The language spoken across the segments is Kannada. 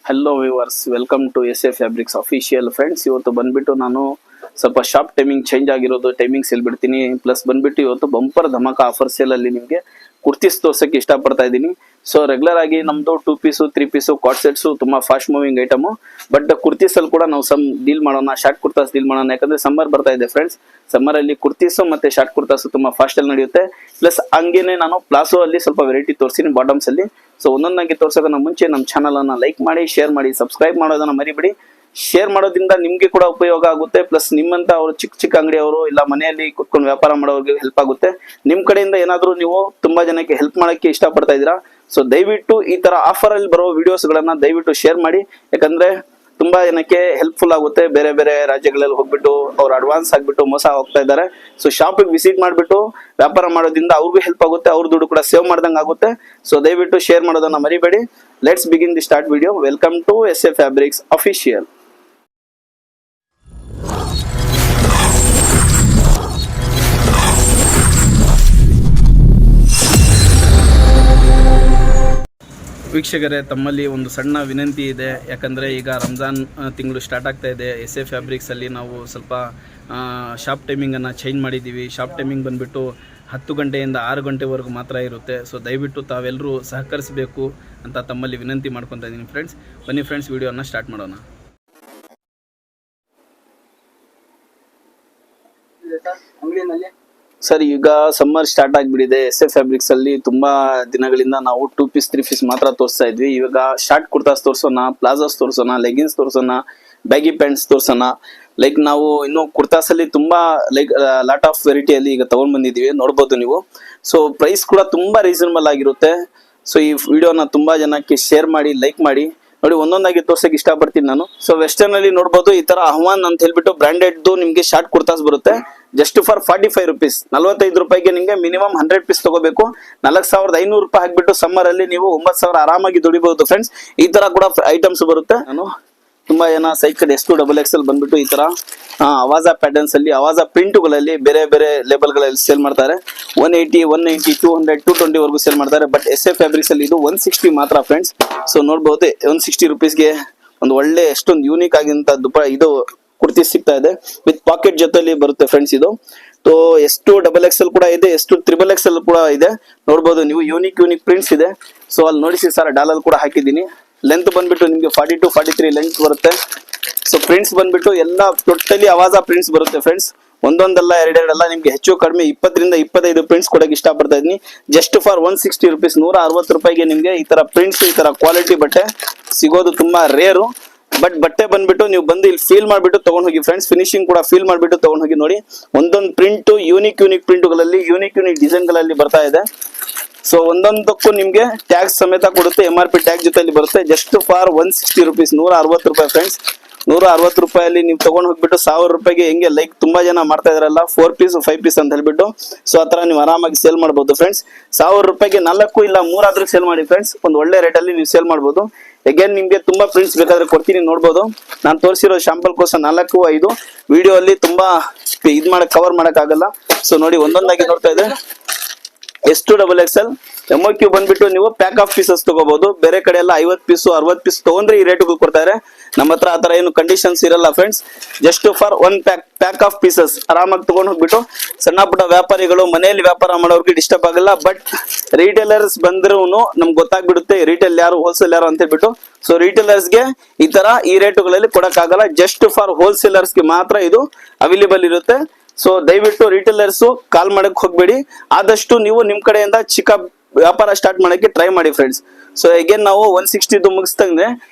Hello viewers, welcome to S A fabrics official. Friends, ಇವತ್ತು ಬಂದ್ಬಿಟ್ಟು ನಾನು ಸ್ವಲ್ಪ ಶಾಪ್ ಟೈಮಿಂಗ್ ಚೇಂಜ್ ಆಗಿರೋದು ಟೈಮಿಂಗ್ಸ್ ಹೇಳ್ಬಿಡ್ತೀನಿ. ಪ್ಲಸ್ ಬಂದ್ಬಿಟ್ಟು ಇವತ್ತು ಬಂಪರ್ ಧಮಾಕ ಆಫರ್ ಸೇಲ್ ಅಲ್ಲಿ ನಿಮಗೆ ಕುರ್ತೀಸ್ ತೋರ್ಸಕ್ಕೆ ಇಷ್ಟಪಡ್ತಾ ಇದ್ದೀನಿ. ಸೊ ರೆಗ್ಯುಲರ್ ಆಗಿ ನಮ್ದು 2 ಪೀಸು 3 ಪೀಸು ಕಾಟ್ ಸೆಟ್ಸ್ ತುಂಬಾ fast moving item. But kurtis ಅಲ್ಲಿ ಕೂಡ ನಾವು ಸಮ್ ಡೀಲ್ ಮಾಡೋಣ, ಶಾರ್ಟ್ ಕುರ್ತಾಸ್ ಡೀಲ್ ಮಾಡೋಣ. ಯಾಕಂದ್ರೆ ಸಮ್ಮರ್ ಬರ್ತಾ ಇದೆ ಫ್ರೆಂಡ್ಸ್. ಸಮ್ಮರ್ ಅಲ್ಲಿ ಕುರ್ತೀಸು ಮತ್ತೆ ಶಾರ್ಟ್ ಕುರ್ತಾಸ್ ತುಂಬಾ ಫಾಸ್ಟ್ ಅಲ್ಲಿ ನಡೆಯುತ್ತೆ. ಪ್ಲಸ್ ಹಂಗೇನೆ ನಾನು ಪ್ಲಾಸೋ ಅಲ್ಲಿ ಸ್ವಲ್ಪ ವೆರೈಟಿ ತೋರಿಸ್ತೀನಿ ಬಾಟಮ್ಸ್ ಅಲ್ಲಿ. ಸೊ ಒಂದೊಂದಾಗಿ ತೋರ್ಸೋದನ್ನ ಮುಂಚೆ ನಮ್ಮ ಚಾನಲ್ ಅನ್ನ ಲೈಕ್ ಮಾಡಿ, ಶೇರ್ ಮಾಡಿ, ಸಬ್ಸ್ಕ್ರೈಬ್ ಮಾಡೋದನ್ನ ಮರಿಬೇಡಿ. ಶೇರ್ ಮಾಡೋದ್ರಿಂದ ನಿಮ್ಗೆ ಕೂಡ ಉಪಯೋಗ ಆಗುತ್ತೆ. ಪ್ಲಸ್ ನಿಮ್ಮಂತ ಅವರು ಚಿಕ್ಕ ಚಿಕ್ಕ ಅಂಗಡಿಯವರು ಇಲ್ಲ ಮನೆಯಲ್ಲಿ ಕುತ್ಕೊಂಡು ವ್ಯಾಪಾರ ಮಾಡೋರಿಗೆ ಹೆಲ್ಪ್ ಆಗುತ್ತೆ. ನಿಮ್ ಕಡೆಯಿಂದ ಏನಾದ್ರೂ ನೀವು ತುಂಬಾ ಜನಕ್ಕೆ ಹೆಲ್ಪ್ ಮಾಡಕ್ಕೆ ಇಷ್ಟಪಡ್ತಾ ಇದ್ದೀರಾ, ಸೊ ದಯವಿಟ್ಟು ಈ ತರ ಆಫರ್ ಅಲ್ಲಿ ಬರೋ ವಿಡಿಯೋಸ್ ಗಳನ್ನ ದಯವಿಟ್ಟು ಶೇರ್ ಮಾಡಿ. ಯಾಕಂದ್ರೆ ತುಂಬಾ ಜನಕ್ಕೆ ಹೆಲ್ಪ್ಫುಲ್ ಆಗುತ್ತೆ. ಬೇರೆ ಬೇರೆ ರಾಜ್ಯಗಳಲ್ಲಿ ಹೋಗ್ಬಿಟ್ಟು ಅವ್ರು ಅಡ್ವಾನ್ಸ್ ಆಗ್ಬಿಟ್ಟು ಮೋಸ ಹೋಗ್ತಾ ಇದ್ದಾರೆ. ಸೊ ಶಾಪಿಗೆ ವಿಸಿಟ್ ಮಾಡ್ಬಿಟ್ಟು ವ್ಯಾಪಾರ ಮಾಡೋದ್ರಿಂದ ಅವ್ರಿಗೂ ಹೆಲ್ಪ್ ಆಗುತ್ತೆ, ಅವ್ರ ದುಡ್ಡು ಕೂಡ ಸೇವ್ ಮಾಡ್ದಂಗೆ ಆಗುತ್ತೆ. ಸೊ ದಯವಿಟ್ಟು ಶೇರ್ ಮಾಡೋದನ್ನ ಮರಿಬೇಡಿ. Let's begin the start video. Welcome to S A fabrics official. ವೀಕ್ಷಕರೇ, ತಮ್ಮಲ್ಲಿ ಒಂದು ಸಣ್ಣ ವಿನಂತಿ ಇದೆ. ಯಾಕಂದರೆ ಈಗ ರಂಜಾನ್ ತಿಂಗಳು ಸ್ಟಾರ್ಟ್ ಆಗ್ತಾ ಇದೆ. ಎಸ್ ಎ ಫ್ಯಾಬ್ರಿಕ್ಸಲ್ಲಿ ನಾವು ಸ್ವಲ್ಪ ಶಾಪ್ ಟೈಮಿಂಗನ್ನು ಚೇಂಜ್ ಮಾಡಿದ್ದೀವಿ. ಶಾಪ್ ಟೈಮಿಂಗ್ ಬಂದುಬಿಟ್ಟು 10 ಗಂಟೆಯಿಂದ 6 ಗಂಟೆವರೆಗೂ ಮಾತ್ರ ಇರುತ್ತೆ. ಸೊ ದಯವಿಟ್ಟು ತಾವೆಲ್ಲರೂ ಸಹಕರಿಸಬೇಕು ಅಂತ ತಮ್ಮಲ್ಲಿ ವಿನಂತಿ ಮಾಡ್ಕೊತಾ ಇದ್ದೀನಿ ಫ್ರೆಂಡ್ಸ್. ಬನ್ನಿ ಫ್ರೆಂಡ್ಸ್, ವಿಡಿಯೋನ ಸ್ಟಾರ್ಟ್ ಮಾಡೋಣ. ಸರ್, ಈಗ ಸಮ್ಮರ್ ಸ್ಟಾರ್ಟ್ ಆಗಿಬಿಟ್ಟಿದೆ. ಎಸ್ ಎ ಫ್ಯಾಬ್ರಿಕ್ಸ್ ಅಲ್ಲಿ ತುಂಬಾ ದಿನಗಳಿಂದ ನಾವು 2 ಪೀಸ್ 3 ಪೀಸ್ ಮಾತ್ರ ತೋರಿಸ್ತಾ ಇದ್ವಿ. ಇವಾಗ ಶಾರ್ಟ್ ಕುರ್ತಾಸ್ ತೋರಿಸೋಣ, ಪ್ಲಾಜಾಸ್ ತೋರಿಸೋಣ, ಲೆಗಿನ್ಸ್ ತೋರಿಸೋಣ, ಬ್ಯಾಗಿ ಪ್ಯಾಂಟ್ಸ್ ತೋರಿಸೋಣ. ಲೈಕ್ ನಾವು ಇನ್ನು ಕುರ್ತಾಸ್ ಅಲ್ಲಿ ತುಂಬಾ ಲೈಕ್ ಲಾಟ್ ಆಫ್ ವೆರೈಟಿಯಲ್ಲಿ ಈಗ ತಗೊಂಡ್ ಬಂದಿದೀವಿ, ನೋಡ್ಬೋದು ನೀವು. ಸೊ ಪ್ರೈಸ್ ಕೂಡ ತುಂಬಾ ರೀಸನಬಲ್ ಆಗಿರುತ್ತೆ. ಸೊ ಈ ವಿಡಿಯೋನ ತುಂಬಾ ಜನಕ್ಕೆ ಶೇರ್ ಮಾಡಿ, ಲೈಕ್ ಮಾಡಿ. ನೋಡಿ, ಒಂದೊಂದಾಗಿ ತೋರ್ಸಕ್ಕೆ ಇಷ್ಟಪಡ್ತೀನಿ ನಾನು. ಸೊ ವೆಸ್ಟರ್ನ್ ಅಲ್ಲಿ ನೋಡ್ಬೋದು, ಈ ತರ ಆಹ್ವಾನ್ ಅಂತ ಹೇಳ್ಬಿಟ್ಟು ಬ್ರಾಂಡೆಡ್ ನಿಮ್ಗೆ ಶಾರ್ಟ್ ಕುರ್ತಾಸ್ ಬರುತ್ತೆ. ಜಸ್ಟ್ ಫಾರ್ 45 ರುಪೀಸ್, 45 ರೂಪಾಯಿಗೆ ನಿಮ್ಗೆ ಮಿನಿಮಮ್ 100 ಪೀಸ್ ತಗೋಬೇಕು. 4500 ರೂಪಾಯಿ ಹಾಕ್ಬಿಟ್ಟು ಸಮ್ಮರ್ ಅಲ್ಲಿ ನೀವು 9000 ಆರಾಮಾಗಿ ದುಡಿಬಹುದು ಫ್ರೆಂಡ್ಸ್. ಈ ತರ ಕೂಡ ಐಟಮ್ಸ್ ಬರುತ್ತೆ. ನಾನು ತುಂಬಾ ಜನ ಸೈಡ್ ಕಡೆ XXL ಬಂದ್ಬಿಟ್ಟು ಈ ತರ ಅವಾಜಾ ಪ್ಯಾಟರ್ನ್ಸ್ ಅಲ್ಲಿ, ಅವಾಜಾ ಪ್ರಿಂಟ್ಗಳಲ್ಲಿ ಬೇರೆ ಬೇರೆ ಲೇಬಲ್ ಗಳಲ್ಲಿ ಸೇಲ್ ಮಾಡ್ತಾರೆ. 180, 190, 200, 220 ವರೆಗೂ ಸೇಲ್ ಮಾಡ್ತಾರೆ. ಬಟ್ ಎಸ್ ಎ ಫ್ಯಾಬ್ರಿಕ್ಸ್ ಅಲ್ಲಿ ಇದು 160 ಮಾತ್ರ ಫ್ರೆಂಡ್ಸ್. ಸೊ ನೋಡ್ಬಹುದು, 160 ರುಪೀಸ್ಗೆ ಒಂದು ಒಳ್ಳೆ ಎಷ್ಟೊಂದು ಯೂನಿಕ್ ಆಗಿಂತ ಇದು ಕುರ್ತಿ ಸಿಗ್ತಾ ಇದೆ. ವಿತ್ ಪಾಕೆಟ್ ಜೊತೆಲಿ ಬರುತ್ತೆ ಫ್ರೆಂಡ್ಸ್ ಇದು. ಸೊ XXL ಕೂಡ ಇದೆ, XXL ಕೂಡ ಇದೆ. ನೋಡ್ಬೋದು ನೀವು, ಯೂನಿಕ್ ಪ್ರಿಂಟ್ಸ್ ಇದೆ. ಸೊ ಅಲ್ಲಿ ನೋಡಿಸಿ ಸರ್, ಡಾಲರ್ ಕೂಡ ಹಾಕಿದ್ದೀನಿ. ಲೆಂತ್ ಬಂದ್ಬಿಟ್ಟು ನಿಮ್ಗೆ 42, 43 ಲೆಂತ್ ಬರುತ್ತೆ. ಸೊ ಪ್ರಿಂಟ್ಸ್ ಬಂದ್ಬಿಟ್ಟು ಎಲ್ಲ ಟೋಟಲಿ ಅವಾಜಾ ಪ್ರಿಂಟ್ಸ್ ಬರುತ್ತೆ ಫ್ರೆಂಡ್ಸ್. ಒಂದೊಂದಲ್ಲ, ಎರಡೆರಡಲ್ಲ, ನಿಮ್ಗೆ ಹೆಚ್ಚು ಕಡಿಮೆ 20 ರಿಂದ 25 ಪ್ರಿಂಟ್ಸ್ ಕೊಡಕ್ಕೆ ಇಷ್ಟಪಡ್ತಾ ಇದೀನಿ. ಜಸ್ಟ್ ಫಾರ್ 160 ರುಪೀಸ್, 160 ರೂಪಾಯಿಗೆ ನಿಮ್ಗೆ ಈ ತರ ಪ್ರಿಂಟ್ಸ್, ಈ ತರ ಕ್ವಾಲಿಟಿ ಬಟ್ಟೆ ಸಿಗೋದು ತುಂಬಾ ರೇರು. ಬಟ್ ಬಟ್ಟೆ ಬಂದ್ಬಿಟ್ಟು ನೀವು ಬಂದು ಇಲ್ಲಿ ಫೀಲ್ ಮಾಡ್ಬಿಟ್ಟು ತಗೊಂಡ್ ಹೋಗಿ ಫ್ರೆಂಡ್ಸ್. ಫಿನಿಶಿಂಗ್ ಕೂಡ ಫೀಲ್ ಮಾಡ್ಬಿಟ್ಟು ತಗೊಂಡ್ ಹೋಗಿ. ನೋಡಿ, ಒಂದೊಂದು ಪ್ರಿಂಟ್ ಯೂನಿಕ್ ಪ್ರಿಂಟ್ಗಳಲ್ಲಿ, ಯೂನಿಕ್ ಡಿಸೈನ್ ಗಳಲ್ಲಿ ಬರ್ತಾ ಇದೆ. ಸೊ ಒಂದೊಂದಕ್ಕೂ ನಿಮ್ಗೆ ಟ್ಯಾಗ್ ಸಮೇತ ಕೊಡುತ್ತೆ, MRP ಟ್ಯಾಗ್ ಜೊತೆಲಿ ಬರುತ್ತೆ. ಜಸ್ಟ್ ಫಾರ್ 160 ರುಪೀಸ್, 160 ರೂಪಾಯಿ ಫ್ರೆಂಡ್ಸ್. 160 ರೂಪಾಯಲ್ಲಿ ನೀವು ತಗೊಂಡ್ ಹೋಗ್ಬಿಟ್ಟು 1000 ರೂಪಾಯಿಗೆ ಹೆಂಗೆ ಲೈಕ್ ತುಂಬಾ ಜನ ಮಾಡ್ತಾ ಇದ್ರಲ್ಲ, 4 ಪೀಸ್ 5 ಪೀಸ್ ಅಂತ ಹೇಳ್ಬಿಟ್ಟು. ಸೊ ಆತರ ನೀವು ಆರಾಮಾಗಿ ಸೇಲ್ ಮಾಡ್ಬೋದು ಫ್ರೆಂಡ್ಸ್. 1000 ರೂಪಾಯಿಗೆ 4 ಇಲ್ಲ 3 ಆದ್ರೂ ಸೇಲ್ ಮಾಡಿ ಫ್ರೆಂಡ್ಸ್. ಒಂದು ಒಳ್ಳೆ ರೇಟ್ ಅಲ್ಲಿ ನೀವು ಸೇಲ್ ಮಾಡ್ಬೋದು. ಅಗೇನ್ ನಿಮ್ಗೆ ತುಂಬಾ ಪ್ರಿಂಟ್ಸ್ ಬೇಕಾದ್ರೆ ಕೊಡ್ತೀನಿ, ನೋಡ್ಬೋದು. ನಾನು ತೋರಿಸಿರೋ ಶಾಂಪಲ್ ಕೋಸ 4, 5 ವಿಡಿಯೋ ಅಲ್ಲಿ ತುಂಬಾ ಕವರ್ ಮಾಡಕ್ ಆಗಲ್ಲ. ಸೊ ನೋಡಿ, ಒಂದೊಂದಾಗಿ ನೋಡ್ತಾ ಇದೆ. XXL MOQ ಬಂದ್ಬಿಟ್ಟು ನೀವು ಪ್ಯಾಕ್ ಆಫ್ ಪೀಸಸ್ ತಗೋಬಹುದು. ಬೇರೆ ಕಡೆ ಎಲ್ಲ 50 ಪೀಸು 60 ಪೀಸ್ ತಗೊಂಡ್ರೆ ಈ ರೇಟ್ಗೂ ಕೊಡ್ತಾರೆ. ನಮ್ಮ ಹತ್ರ ಆತರ ಏನು ಕಂಡೀಷನ್ಸ್ ಇರಲ್ಲ friends. Just for 1 pack of pieces ಆರಾಮಾಗಿ ತಗೊಂಡ್ ಹೋಗ್ಬಿಟ್ಟು ಸಣ್ಣ ಪುಟ್ಟ ವ್ಯಾಪಾರಿಗಳು, ಮನೆಯಲ್ಲಿ ವ್ಯಾಪಾರ ಮಾಡೋರ್ಗೆ ಡಿಸ್ಟರ್ಬ್ ಆಗಲ್ಲ. ಬಟ್ ರೀಟೇಲರ್ಸ್ ಬಂದ್ರೂ ನಮ್ಗೆ ಗೊತ್ತಾಗ್ಬಿಡುತ್ತೆ ರಿಟೇಲ್ ಯಾರು, ಹೋಲ್ಸೇಲ್ ಯಾರು ಅಂತ ಹೇಳ್ಬಿಟ್ಟು. ಸೊ ರಿಟೇಲರ್ಸ್ಗೆ ಈ ತರ ಈ ರೇಟುಗಳಲ್ಲಿ ಕೊಡಕ್ಕಾಗಲ್ಲ. ಜಸ್ಟ್ ಫಾರ್ ಹೋಲ್ಸೇಲರ್ಸ್ಗೆ ಮಾತ್ರ ಇದು ಅವೈಲೇಬಲ್ ಇರುತ್ತೆ. ಸೊ ದಯವಿಟ್ಟು ರಿಟೇಲರ್ಸ್ ಕಾಲ್ ಮಾಡಕ್ ಹೋಗ್ಬೇಡಿ. ಆದಷ್ಟು ನೀವು ನಿಮ್ ಕಡೆಯಿಂದ ಚಿಕ್ಕ ವ್ಯಾಪಾರ ಸ್ಟಾರ್ಟ್ ಮಾಡಕ್ಕೆ ಟ್ರೈ ಮಾಡಿ ಫ್ರೆಂಡ್ಸ್. ಸೊ ಅಗೇನ್ ನಾವು 160 ಮುಗಿಸ್ತಂದ್ರೆ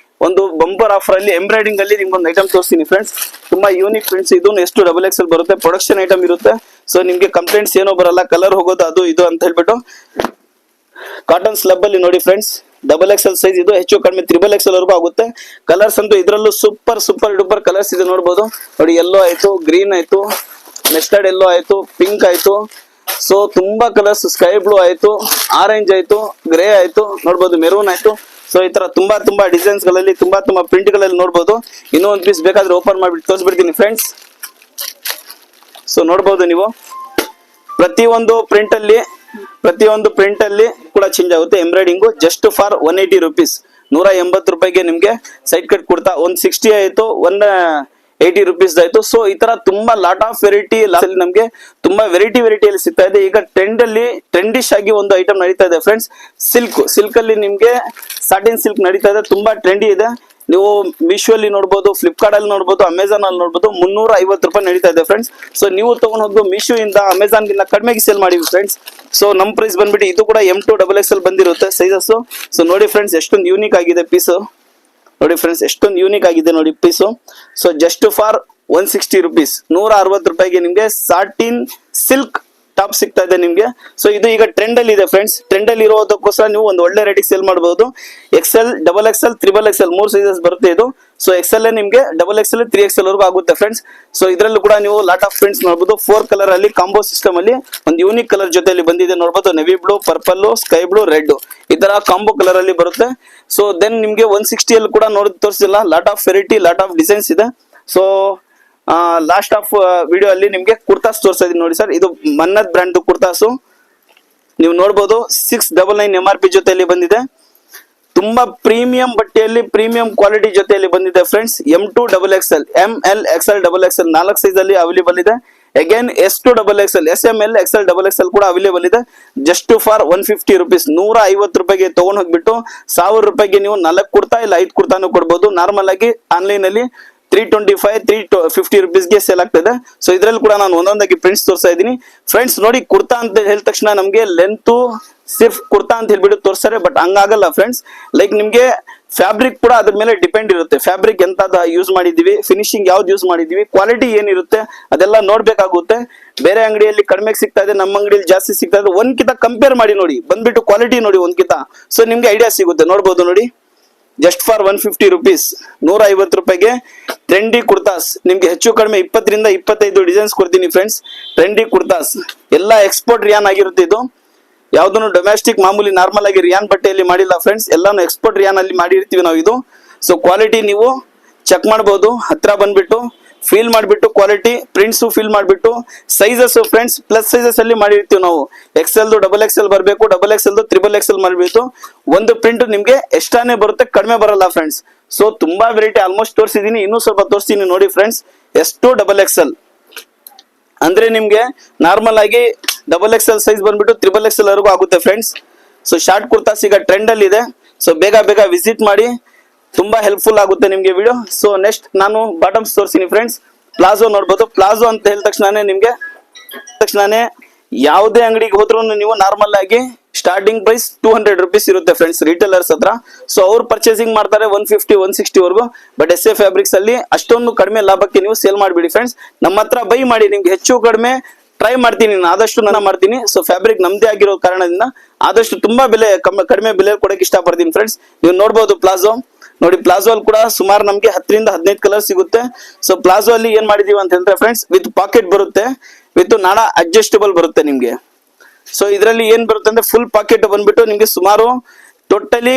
ಒಂದು ಬಂಪರ್ ಆಫರ್ ಅಲ್ಲಿ ಎಂಬ್ರಾಯ್ಡಿಂಗ್ ಅಲ್ಲಿ ನಿಮ್ಗೊಂದು ಐಟಮ್ ತೋರಿಸ್ತೀನಿ ಫ್ರೆಂಡ್ಸ್. ತುಂಬಾ ಯೂನಿಕ್ ಪ್ರಿಂಟ್ಸ್. ಇದು XXL ಬರುತ್ತೆ, ಪ್ರೊಡಕ್ಷನ್ ಐಟಮ್ ಇರುತ್ತೆ. ಸೊ ನಿಮ್ಗೆ ಕಂಪ್ಲೇಂಟ್ಸ್ ಏನೋ ಬರಲ್ಲ, ಕಲರ್ ಹೋಗೋದು ಅದು ಇದು ಅಂತ ಹೇಳ್ಬಿಟ್ಟು. ಕಾಟನ್ ಸ್ಲಬ್ ಅಲ್ಲಿ ನೋಡಿ ಫ್ರೆಂಡ್ಸ್, XXL ಸೈಜ್ ಇದು. ಹೆಚ್ಚು ಕಡಿಮೆ XXL ವರೆಗೂ ಆಗುತ್ತೆ. ಕಲರ್ಸ್ ಅಂತೂ ಇದರಲ್ಲೂ ಸೂಪರ್ ಡೂಪರ್ ಕಲರ್ಸ್ ಇದೆ, ನೋಡ್ಬೋದು. ನೋಡಿ, ಯೆಲ್ಲೋ ಆಯ್ತು, ಗ್ರೀನ್ ಆಯ್ತು, ಮಸ್ಟರ್ಡ್ ಯೆಲ್ಲೋ ಆಯ್ತು, ಪಿಂಕ್ ಆಯ್ತು. ಸೊ ತುಂಬಾ ಕಲರ್ಸ್, ಸ್ಕೈ ಬ್ಲೂ ಆಯ್ತು, ಆರೆಂಜ್ ಆಯ್ತು, ಗ್ರೇ ಆಯ್ತು, ನೋಡ್ಬೋದು, ಮೆರೂನ್ ಆಯ್ತು. ಸೊ ಈ ತರ ತುಂಬಾ ಡಿಸೈನ್ಸ್ ಗಳಲ್ಲಿ, ತುಂಬಾ ಪ್ರಿಂಟ್ ಗಳಲ್ಲಿ ನೋಡ್ಬೋದು. ಇನ್ನೂ ಒಂದು ಪೀಸ್ ಬೇಕಾದ್ರೆ ಓಪನ್ ಮಾಡ್ಬಿಟ್ಟು ತೋರಿಸ್ಬಿಡ್ತೀನಿ ಫ್ರೆಂಡ್ಸ್. ಸೊ ನೋಡ್ಬೋದು ನೀವು, ಪ್ರತಿಯೊಂದು ಪ್ರಿಂಟ್ ಅಲ್ಲಿ ಕೂಡ ಚೇಂಜ್ ಆಗುತ್ತೆ. Embroidering just for 180 rupees. 180 ನಿಮ್ಗೆ ಸೈಡ್ ಕಟ್ ಕುರ್ತಾ 160 ಆಯ್ತು, 180 ರುಪೀಸ್ ಆಯ್ತು. ಸೊ ಈ ತರ ತುಂಬಾ ಲಾಟ್ ಆಫ್ ವೆರೈಟಿ ನಮ್ಗೆ ತುಂಬಾ ವೆರೈಟಿಯಲ್ಲಿ ಸಿಗ್ತಾ ಇದೆ. ಈಗ ಟ್ರೆಂಡಿಶ್ ಆಗಿ ಒಂದು ಐಟಮ್ ನಡೀತಾ ಇದೆ ಫ್ರೆಂಡ್ಸ್, ಸಿಲ್ಕ್ ಅಲ್ಲಿ ನಿಮ್ಗೆ ಸಾಟಿನ್ ಸಿಲ್ಕ್ ನಡೀತಾ ಇದೆ, ತುಂಬಾ ಟ್ರೆಂಡಿ ಇದೆ. ನೀವು ಮೀಶೋ ಅಲ್ಲಿ ನೋಡಬಹುದು, ಫ್ಲಿಪ್ಕಾರ್ಟ್ ಅಲ್ಲಿ ನೋಡಬಹುದು, ಅಮೆಝಾನ್ ಅಲ್ಲಿ ನೋಡಬಹುದು, 350 ರೂಪಾಯಿ ನಡೀತಾ ಇದೆ ಫ್ರೆಂಡ್ಸ್. ಸೊ ನೀವು ತಗೊಂಡ್ ಹೋಗಿ ಮೀಶೋ ಇಂದ ಅಮೆಝಾನ್ ಗಿಂತ ಕಡಿಮೆಗೆ ಸೇಲ್ ಮಾಡಿ ಫ್ರೆಂಡ್ಸ್. ಸೊ ನಮ್ ಪ್ರೈಸ್ ಬಂದ್ಬಿಟ್ಟು ಇದು ಕೂಡ M2 XXL ಬಂದಿರುತ್ತೆ ಸೈಜಸ್. ಸೊ ನೋಡಿ ಫ್ರೆಂಡ್ಸ್ ಎಷ್ಟೊಂದು ಯೂನಿಕ್ ಆಗಿದೆ ಪೀಸ್, ನೋಡಿ ಫ್ರೆಂಡ್ಸ್ ಎಷ್ಟೊಂದು ಯೂನಿಕ್ ಆಗಿದೆ ನೋಡಿ piece. So just for 160 rupees, 160 ರೂಪಾಯಿಗೆ ನಿಮ್ಗೆ ಸಾಟಿನ್ ಸಿಲ್ಕ್ ಟಾಪ್ ಸಿಗ್ತಾ ಇದೆ ನಿಮ್ಗೆ. ಸೊ ಇದು ಈಗ ಟ್ರೆಂಡ್ ಅಲ್ಲಿ ಇದೆ ಫ್ರೆಂಡ್ಸ್, ಟ್ರೆಂಡ್ ಅಲ್ಲಿ ಇರೋದಕ್ಕೋಸ್ಕರ ನೀವು ಒಂದು ಒಳ್ಳೆ ರೇಟಿಗೆ ಸೇಲ್ ಮಾಡಬಹುದು. XL, XXL, XXL 3 ಸೈಜಸ್ ಬರುತ್ತೆ ಇದು. ಸೊ XL ನಿಮ್ಗೆ XXL 3XL ವರೆಗೂ ಆಗುತ್ತೆ ಫ್ರೆಂಡ್ಸ್. ಸೊ ಇದರಲ್ಲೂ ಕೂಡ ನೀವು ಲಾಟ್ ಆಫ್ ಪ್ರಿಂಟ್ಸ್ ನೋಡಬಹುದು. 4 ಕಲರ್ ಅಲ್ಲಿ ಕಾಂಬೋ ಸಿಸ್ಟಮ್ ಅಲ್ಲಿ ಒಂದು ಯೂನಿಕ್ ಕಲರ್ ಜೊತೆಯಲ್ಲಿ ಬಂದಿದೆ ನೋಡಬಹುದು. Navy blue, purple, sky blue, red ಈ ತರ ಕಾಂಬೋ ಕಲರ್ ಅಲ್ಲಿ ಬರುತ್ತೆ. ಸೊ ದೆನ್ ನಿಮ್ಗೆ 160 ಅಲ್ಲಿ ಕೂಡ ನೋಡಿ ತೋರಿಸಿಲ್ಲ, lot of variety, lot of designs ಇದೆ. ಸೊ ಲಾಸ್ಟ್ ಆಫ್ ವಿಡಿಯೋ ಅಲ್ಲಿ ನಿಮ್ಗೆ ಕುರ್ತಾಸ್ ತೋರಿಸ್ತಾ ಇದೀನಿ ನೋಡಿ ಸರ್. ಇದು ಮನ್ನತ್ ಬ್ರ್ಯಾಂಡ್ ಕುರ್ತಾಸು ನೀವು ನೋಡಬಹುದು. 699 MRP ಜೊತೆಯಲ್ಲಿ ಬಂದಿದೆ. ತುಂಬಾ ಪ್ರೀಮಿಯಂ ಬಟ್ಟೆಯಲ್ಲಿ ಪ್ರೀಮಿಯಂ ಕ್ವಾಲಿಟಿ ಜೊತೆಯಲ್ಲಿ ಬಂದಿದೆ friends. M2 XXL, ML, XL, XXL 4 size ಅಲ್ಲಿ ಅವೈಲೇಬಲ್ ಇದೆ. Again S2 XXL, SML, XL, XXL ಕೂಡ ಅವೈಲೇಬಲ್ ಇದೆ. ಜಸ್ಟ್ ಫಾರ್ 150 ರುಪೀಸ್, 150 ರೂಪಾಯಿಗೆ ತಗೊಂಡ್ ಹೋಗ್ಬಿಟ್ಟು 1000 ರೂಪಾಯಿಗೆ ನೀವು 4 ಕುರ್ತಾ ಇಲ್ಲ 5 ಕುರ್ತಾನು ಕೊಡ್ಬೋದು. ನಾರ್ಮಲ್ ಆಗಿ ಆನ್ಲೈನ್ ಅಲ್ಲಿ 325, 350 ರುಪೀಸ್ಗೆ ಸೇಲ್ ಆಗ್ತದೆ. ಸೊ ಇದ್ರಲ್ಲಿ ಕೂಡ ನಾನು ಒಂದೊಂದಾಗಿ ಪ್ರಿಂಟ್ಸ್ ತೋರಿಸ್ತಾ ಇದ್ದೀನಿ ಫ್ರೆಂಡ್ಸ್. ನೋಡಿ ಕುರ್ತಾ ಅಂತ ಹೇಳಿದ ತಕ್ಷಣ ನಮ್ಗೆ ಲೆಂತ್ ಸಿರ್ಫ್ ಕುರ್ತಾ ಅಂತ ಹೇಳ್ಬಿಟ್ಟು ತೋರಿಸ್ತಾರೆ, ಬಟ್ ಹಂಗಾಗಲ್ಲ ಫ್ರೆಂಡ್ಸ್. ಲೈಕ್ ನಿಮ್ಗೆ ಫ್ಯಾಬ್ರಿಕ್ ಕೂಡ ಅದ್ರ ಮೇಲೆ ಡಿಪೆಂಡ್ ಇರುತ್ತೆ. ಫ್ಯಾಬ್ರಿಕ್ ಎಂತದ ಯೂಸ್ ಮಾಡಿದೀವಿ, ಫಿನಿಶಿಂಗ್ ಯಾವ್ದು ಯೂಸ್ ಮಾಡಿದೀವಿ, ಕ್ವಾಲಿಟಿ ಏನಿರುತ್ತೆ ಅದೆಲ್ಲ ನೋಡ್ಬೇಕಾಗುತ್ತೆ. ಬೇರೆ ಅಂಗಡಿಯಲ್ಲಿ ಕಡಿಮೆಗೆ ಸಿಗ್ತಾ ಇದೆ, ನಮ್ಮ ಅಂಗಡಿಯಲ್ಲಿ ಜಾಸ್ತಿ ಸಿಗ್ತಾ ಇದೆ. ಒಂದ್ಕಿತ ಕಂಪೇರ್ ಮಾಡಿ ನೋಡಿ, ಬಂದ್ಬಿಟ್ಟು ಕ್ವಾಲಿಟಿ ನೋಡಿ ಒಂದ್ಕಿತ. ಸೊ ನಿಮ್ಗೆ ಐಡಿಯಾ ಸಿಗುತ್ತೆ, ನೋಡ್ಬೋದು ನೋಡಿ. ಜಸ್ಟ್ ಫಾರ್ 150 ರುಪೀಸ್, 150 ರೂಪಾಯಿಗೆ ಟ್ರೆಂಡಿ ಕುರ್ತಾಸ್ ನಿಮ್ಗೆ ಹೆಚ್ಚು ಕಡಿಮೆ 20 ರಿಂದ 25 ಡಿಸೈನ್ಸ್ ಕೊಡ್ತೀನಿ ಫ್ರೆಂಡ್ಸ್. ಟ್ರೆಂಡಿ ಕುರ್ತಾಸ್ ಎಲ್ಲ ಎಕ್ಸ್ಪೋರ್ಟ್ ರಿಯಾನ್ ಆಗಿರುತ್ತೆ. ಇದು ಯಾವ್ದನ್ನು ಡೊಮೆಸ್ಟಿಕ್ ಮಾಮೂಲಿ ನಾರ್ಮಲ್ ಆಗಿ ರಿಯಾನ್ ಬಟ್ಟೆಯಲ್ಲಿ ಮಾಡಿಲ್ಲ ಫ್ರೆಂಡ್ಸ್, ಎಲ್ಲಾನು ಎಕ್ಸ್ಪೋರ್ಟ್ ರಿಯಾನ್ ಅಲ್ಲಿ ಮಾಡಿರ್ತೀವಿ ನಾವು ಇದು. ಸೊ ಕ್ವಾಲಿಟಿ ನೀವು ಚೆಕ್ ಮಾಡಬಹುದು, ಹತ್ರ ಬಂದ್ಬಿಟ್ಟು ಫೀಲ್ ಮಾಡಿಬಿಟ್ಟು ಕ್ವಾಲಿಟಿ ಪ್ರಿಂಟ್ಸ್ ಫೀಲ್ ಮಾಡಿಬಿಟ್ಟು. ಸೈಜಸ್ ಫ್ರೆಂಡ್ಸ್ ಪ್ಲಸ್ ಸೈಜಸ್ ಅಲ್ಲಿ ಮಾಡಿರ್ತೀವಿ ನಾವು. XL, XXL ಬರಬೇಕು, XXL, XXL ಮಾಡಬೇಕು. ಒಂದು ಪ್ರಿಂಟ್ ನಿಮ್ಗೆ ಎಷ್ಟಾನೇ ಬರುತ್ತೆ, ಕಡಿಮೆ ಬರಲ್ಲ ಫ್ರೆಂಡ್ಸ್. ಸೊ ತುಂಬಾ ವೆರೈಟಿ ಆಲ್ಮೋಸ್ಟ್ ತೋರಿಸಿದೀನಿ, ಇನ್ನೂ ಸ್ವಲ್ಪ ತೋರಿಸ್ತೀನಿ ನೋಡಿ ಫ್ರೆಂಡ್ಸ್. S2 XXL ಅಂದ್ರೆ ನಿಮ್ಗೆ ನಾರ್ಮಲ್ ಆಗಿ XXL ಸೈಜ್ ಬಂದ್ಬಿಟ್ಟು XXL ವರೆಗೂ ಆಗುತ್ತೆ ಫ್ರೆಂಡ್ಸ್. ಸೊ ಶಾರ್ಟ್ ಕುರ್ತಾಸ್ ಈಗ ಟ್ರೆಂಡ್ ಅಲ್ಲಿ ಇದೆ. ಸೊ ಬೇಗ ವಿಸಿಟ್ ಮಾಡಿ, ತುಂಬಾ ಹೆಲ್ಪ್ಫುಲ್ ಆಗುತ್ತೆ ನಿಮ್ಗೆ ವಿಡಿಯೋ. ಸೊ ನೆಕ್ಸ್ಟ್ ನಾನು ಬಾಟಮ್ಸ್ ತೋರಿಸ್ತೀನಿ ಫ್ರೆಂಡ್ಸ್. ಪ್ಲಾಜೋ ನೋಡ್ಬೋದು. ಪ್ಲಾಜೋ ಅಂತ ಹೇಳಿದ ತಕ್ಷಣನೇ ಯಾವುದೇ ಅಂಗಡಿಗೆ ಹೋದ್ರೂ ನೀವು ನಾರ್ಮಲ್ ಆಗಿ ಸ್ಟಾರ್ಟಿಂಗ್ ಪ್ರೈಸ್ 200 ರುಪೀಸ್ ಇರುತ್ತೆ ಫ್ರೆಂಡ್ಸ್ ರಿಟೇಲರ್ಸ್ ಹತ್ರ. ಸೊ ಅವ್ರು ಪರ್ಚೇಸಿಂಗ್ ಮಾಡ್ತಾರೆ 150, 160 ವರೆಗೂ. ಬಟ್ SA ಫ್ಯಾಬ್ರಿಕ್ಸ್ ಅಲ್ಲಿ ಅಷ್ಟೊಂದು ಕಡಿಮೆ ಲಾಭಕ್ಕೆ ನೀವು ಸೇಲ್ ಮಾಡ್ಬಿಡಿ ಫ್ರೆಂಡ್ಸ್. ನಮ್ಮ ಹತ್ರ ಬೈ ಮಾಡಿ, ನಿಮ್ಗೆ ಹೆಚ್ಚು ಕಡಿಮೆ ಟ್ರೈ ಮಾಡ್ತೀನಿ, ಆದಷ್ಟು ನಾನು ಮಾಡ್ತೀನಿ. ಸೊ ಫ್ಯಾಬ್ರಿಕ್ ನಮ್ದೇ ಆಗಿರೋ ಕಾರಣದಿಂದ ಆದಷ್ಟು ತುಂಬಾ ಕಡಿಮೆ ಬೆಲೆ ಕೊಡಕ್ಕೆ ಇಷ್ಟಪಡ್ತೀನಿ ಫ್ರೆಂಡ್ಸ್. ನೀವು ನೋಡ್ಬೋದು ಪ್ಲಾಜೋ ನೋಡಿ. ಪ್ಲಾಜೋ ಅಲ್ಲಿ ಕೂಡ ಸುಮಾರು ನಮ್ಗೆ 10 ರಿಂದ 15 ಕಲರ್ ಸಿಗುತ್ತೆ. ಸೊ ಪ್ಲಾಜೋ ಅಲ್ಲಿ ಏನ್ ಮಾಡಿದೀವಿ ಅಂತ ಹೇಳಿದ್ರೆ ಫ್ರೆಂಡ್ಸ್, ವಿತ್ ಪಾಕೆಟ್ ಬರುತ್ತೆ, ವಿತ್ ನಾಡ ಅಡ್ಜಸ್ಟಬಲ್ ಬರುತ್ತೆ ನಿಮ್ಗೆ. ಸೊ ಇದರಲ್ಲಿ ಏನ್ ಬರುತ್ತೆ ಅಂದ್ರೆ ಫುಲ್ ಪಾಕೆಟ್ ಬಂದ್ಬಿಟ್ಟು ನಿಮ್ಗೆ ಸುಮಾರು ಟೋಟಲಿ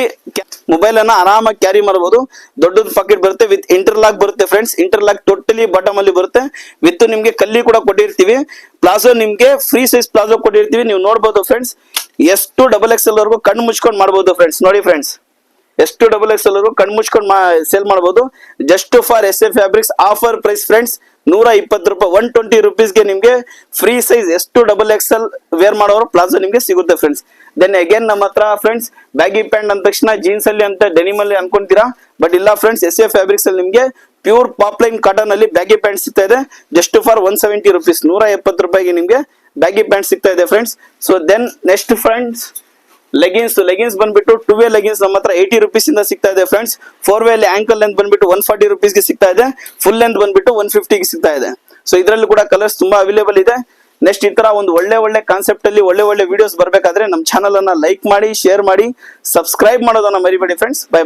ಮೊಬೈಲ್ ಅನ್ನ ಆರಾಮಾಗಿ ಕ್ಯಾರಿ ಮಾಡಬಹುದು. ದೊಡ್ಡದು ಪಾಕೆಟ್ ಬರುತ್ತೆ, ವಿತ್ ಇಂಟರ್ಲಾಕ್ ಬರುತ್ತೆ ಫ್ರೆಂಡ್ಸ್. ಇಂಟರ್ಲಾಕ್ ಟೋಟಲಿ ಬಾಟಮ್ ಅಲ್ಲಿ ಬರುತ್ತೆ, ವಿತ್ ನಿಮ್ಗೆ ಕಲ್ಲಿ ಕೂಡ ಕೊಟ್ಟಿರ್ತೀವಿ. ಪ್ಲಾಜೋ ನಿಮ್ಗೆ ಫ್ರೀ ಸೈಜ್ ಪ್ಲಾಜೋ ಕೊಟ್ಟಿರ್ತೀವಿ. ನೀವು ನೋಡಬಹುದು ಫ್ರೆಂಡ್ಸ್. S2 XXL ವರೆಗೂ ಕಣ್ಣು ಮುಚ್ಕೊಂಡು ಮಾಡಬಹುದು ಫ್ರೆಂಡ್ಸ್. ನೋಡಿ ಫ್ರೆಂಡ್ಸ್, S2 XXL ವರೆಗೂ ಕಣ್ಣು ಮುಚ್ಕೊಂಡು ಸೇಲ್ ಮಾಡಬಹುದು. Just for SA fabrics offer price friends, 120 ರೂಪಾಯಿ, 120 ರುಪೀಸ್ಗೆ ನಿಮ್ಗೆ free size S2 XXL wear ಮಾಡೋರು ಪ್ಲಾಜೋ ನಿಮ್ಗೆ ಸಿಗುತ್ತೆ ಫ್ರೆಂಡ್ಸ್. ದೆನ್ ಅಗೇನ್ ನಮ್ಮ ಹತ್ರ ಫ್ರೆಂಡ್ಸ್ ಬ್ಯಾಗಿ ಪ್ಯಾಂಟ್ ಅಂದ ತಕ್ಷಣ ಜೀನ್ಸ್ ಅಲ್ಲಿ ಅಂತ ಡೆನಿಮ್ ಅಲ್ಲಿ ಅನ್ಕೊಂತೀರಾ, ಬಟ್ ಇಲ್ಲ ಫ್ರೆಂಡ್ಸ್. SA ಫ್ಯಾಬ್ರಿಕ್ಸ್ ಅಲ್ಲಿ ನಿಮ್ಗೆ ಪ್ಯೂರ್ ಪಾಪ್ಲೈನ್ ಕಾಟನ್ ಅಲ್ಲಿ ಬ್ಯಾಗಿ ಪ್ಯಾಂಟ್ ಸಿಗ್ತಾ ಇದೆ. ಜಸ್ಟ್ ಫಾರ್ 170 ರುಪೀಸ್, 170 ರೂಪಾಯಿಗೆ ನಿಮ್ಗೆ ಬ್ಯಾಗಿ ಪ್ಯಾಂಟ್ ಸಿಗ್ತಾ ಇದೆ friends. So then next friends leggings ಬಂದ್ಬಿಟ್ಟು 2 ವೇ ಲೆಗಿನ್ಸ್ ನಮ್ಮ ಹತ್ರ 80 ರುಪೀಸ್ ಇಂದ ಸಿಗ್ತಾ ಇದೆ ಫ್ರೆಂಡ್ಸ್. 4 ವೇ ಅಲ್ಲಿ ಆಂಕಲ್ ಲೆಂತ್ ಬಂದ್ಬಿಟ್ಟು 140 ರುಪೀಸ್ಗೆ ಸಿಗ್ತಾ ಇದೆ. ಫುಲ್ ಲೆಂತ್ ಬಂದ್ಬಿಟ್ಟು 150 ಗೆ ಸಿಗ್ತಾ ಇದೆ. ಸೊ ಇದರಲ್ಲಿ ಕೂಡ ಕಲರ್ಸ್ ತುಂಬಾ ಅವೈಲೇಬಲ್ ಇದೆ. ನೆಕ್ಸ್ಟ್ ಈ ತರ ಒಂದು ಒಳ್ಳೆ ಕಾನ್ಸೆಪ್ಟ್ ಅಲ್ಲಿ ಒಳ್ಳೆ ವಿಡಿಯೋಸ್ ಬರ್ಬೇಕಾದ್ರೆ ನಮ್ಮ ಚಾನಲ್ ಅನ್ನ ಲೈಕ್ ಮಾಡಿ, ಶೇರ್ ಮಾಡಿ, ಸಬ್ಸ್ಕ್ರೈಬ್ ಮಾಡೋದನ್ನ ಮರಿಬೇಡಿ ಫ್ರೆಂಡ್ಸ್. ಬೈ.